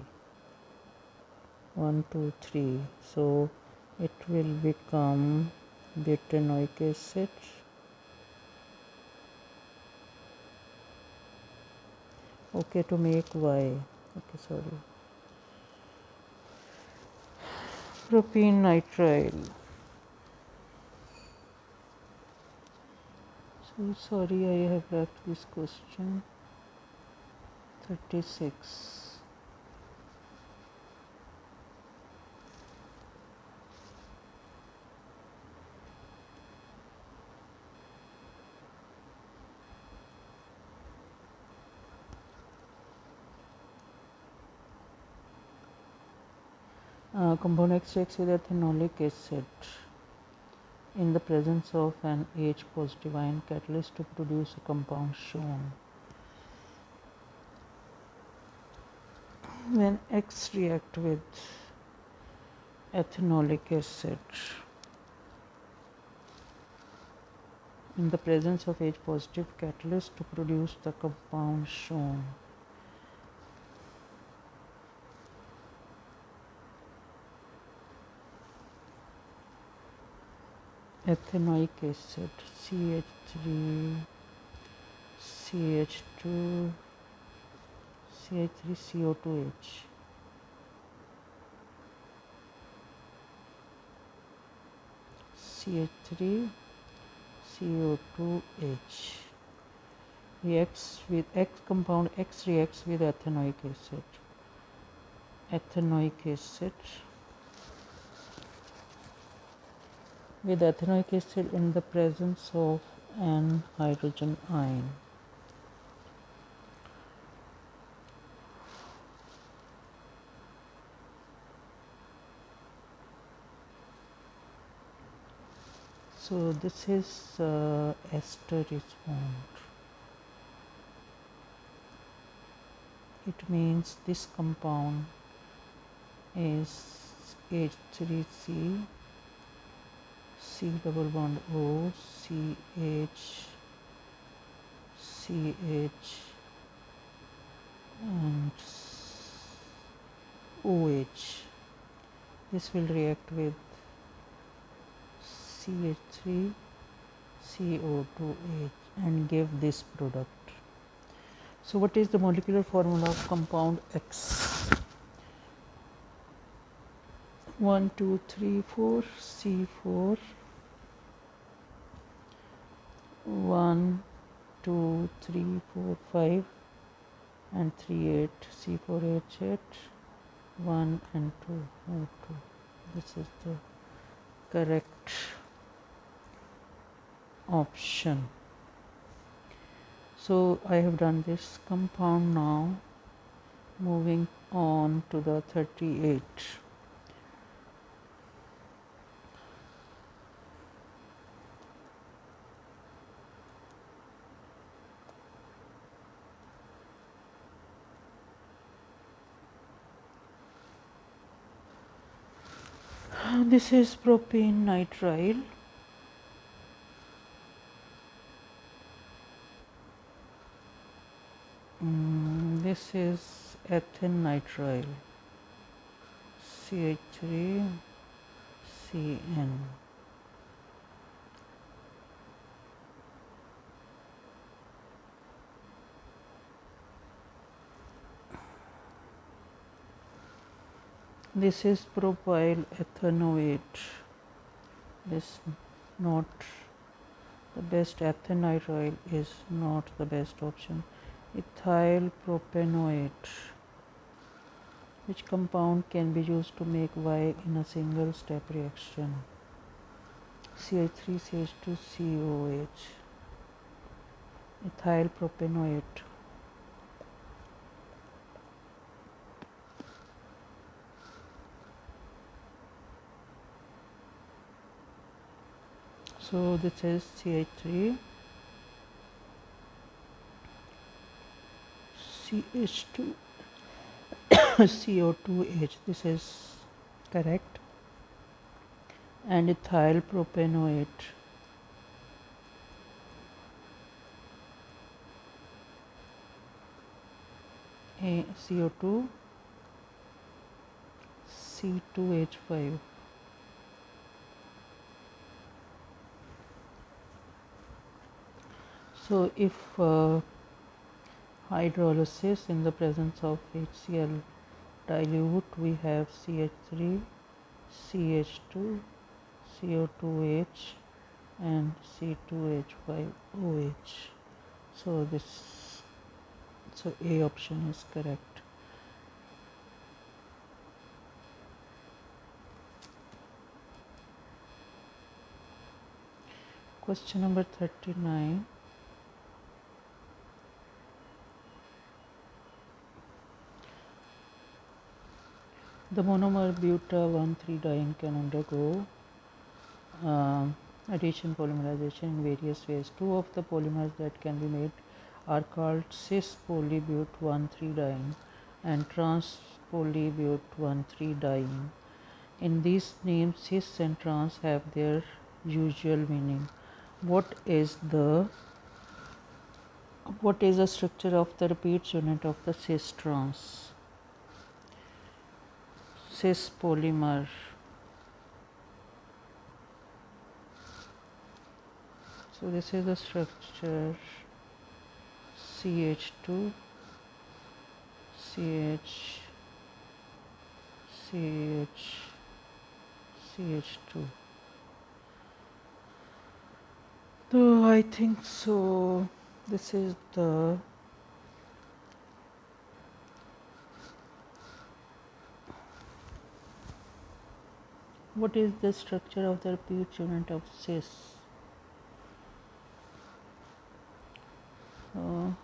1 2 3. So it will become butanoic acid. Okay, to make Y. Okay, sorry. Propene-nitrile. So sorry, I have left this question. 36. Compound X reacts with ethanolic acid in the presence of an H positive ion catalyst to produce a compound shown. When X react with ethanolic acid in the presence of H positive catalyst to produce the compound shown. Ethanoic acid, CH3, CH2, CH3CO2H. CH3 CO2H reacts with X compound. X reacts with ethanoic acid. Ethanoic acid with ethanoic acid in the presence of an hydrogen ion. So this is ester bond. It means this compound is H3C, C double bond O, CH, CH and OH. This will react with CH3 CO2H and give this product. So what is the molecular formula of compound X? 1 2 3 4 C4, 1 2 3 4 5 and 3 8 C4H8, 1 and 2 O2. This is the correct option. So I have done this compound. Now moving on to the 38. This is propane nitrile. This is ethane nitrile, CH3 CN. This is propyl ethanoate. This not the best. Ethane nitrile is not the best option. Ethyl propanoate. Which compound can be used to make Y in a single step reaction? CH3 CH2 COH. Ethyl propanoate. So this is CH3 CH2 CO2H. This is correct. and ethyl propanoate. CO2 C2H5. So if hydrolysis in the presence of HCl dilute, we have CH3, CH2, CO2H and C2H5OH. So A option is correct. Question number 39. The monomer buta-1,3-diene can undergo addition polymerization in various ways. Two of the polymers that can be made are called cis-polybut-1,3-diene and trans-polybut-1,3-diene. In these names, cis and trans have their usual meaning. What is the structure of the repeats unit of the cis-trans? Cis polymer. So this is the structure CH2, CH, CH, CH2. So I think so. This is the what is the structure of the repeat unit of cis? So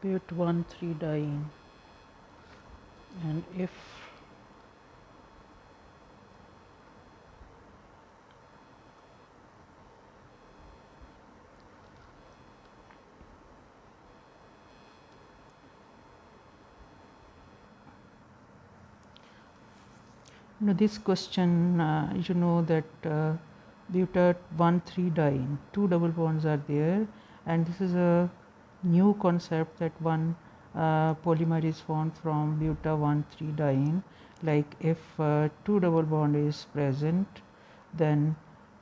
but-1,3-diene, and if now this question, you know that buta-1,3-diene, two double bonds are there, and this is a new concept that one polymer is formed from buta-1,3-diene. Like if two double bond is present, then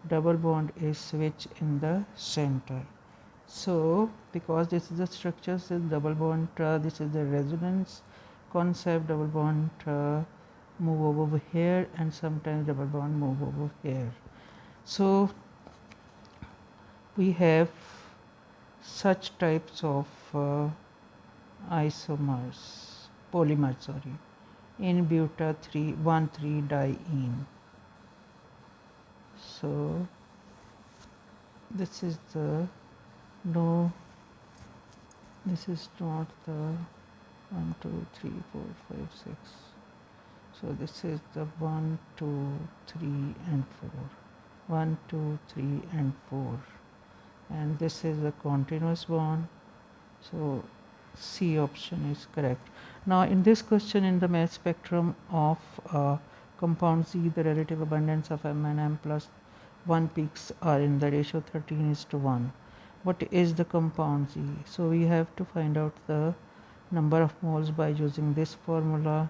double bond is switched in the center. So because this is the structure, so double bond, this is the resonance concept, double bond move over here, and sometimes double bond move over here. So we have such types of polymers in buta-1,3-diene. So this is the no, this is not the 1 2 3 4 5 6. So this is the 1 2 3 and 4, 1 2 3 and 4, and this is a continuous bond. So C option is correct. Now in this question, in the mass spectrum of compound Z, the relative abundance of M and M plus 1 peaks are in the ratio 13:1. What is the compound Z? So we have to find out the number of moles by using this formula,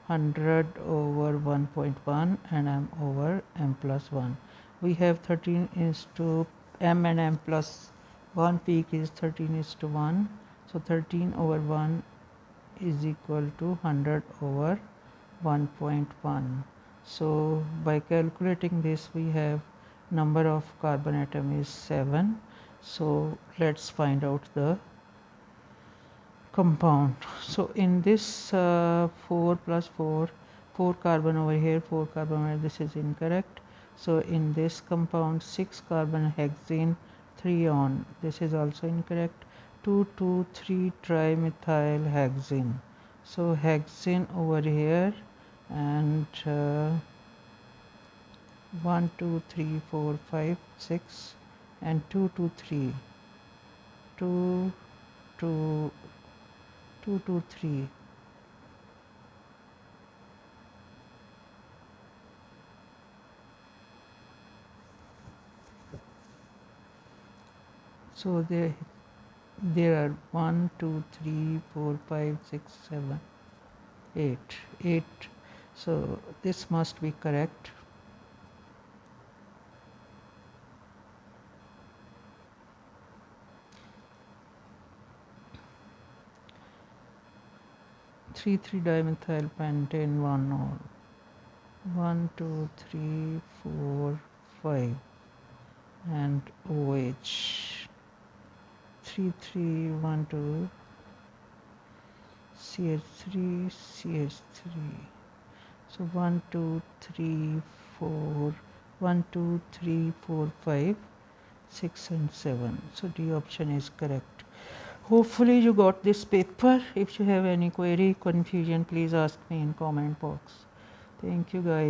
100 over 1.1 and M over M plus 1. We have 13 is to M and M plus 1 peak is 13:1. So 13 over 1 is equal to 100 over 1.1. So by calculating this, we have number of carbon atom is 7. So let's find out the compound. So in this 4 plus 4, 4 carbon over here, 4 carbon over here, this is incorrect. So in this compound 6 carbon hexane 3 on, this is also incorrect. 2,2,3 trimethylhexane. So hexane over here, and 1, 2, 3, 4, 5, 6, and 2, 2, 3, 2, 2, 2, 2, 3. So there are 1, 2, 3, 4, 5, 6, 7, 8, 8. So this must be correct. 3,3 dimethyl pentane 1 ol. 1, 2, 3, 4, 5, and OH. 3, 3, 1, 2, CH3, CH3. So 1, 2, 3, 4, 1, 2, 3, 4, 5, 6, and 7. So D option is correct. Hopefully you got this paper. If you have any query, confusion, please ask me in comment box. Thank you guys.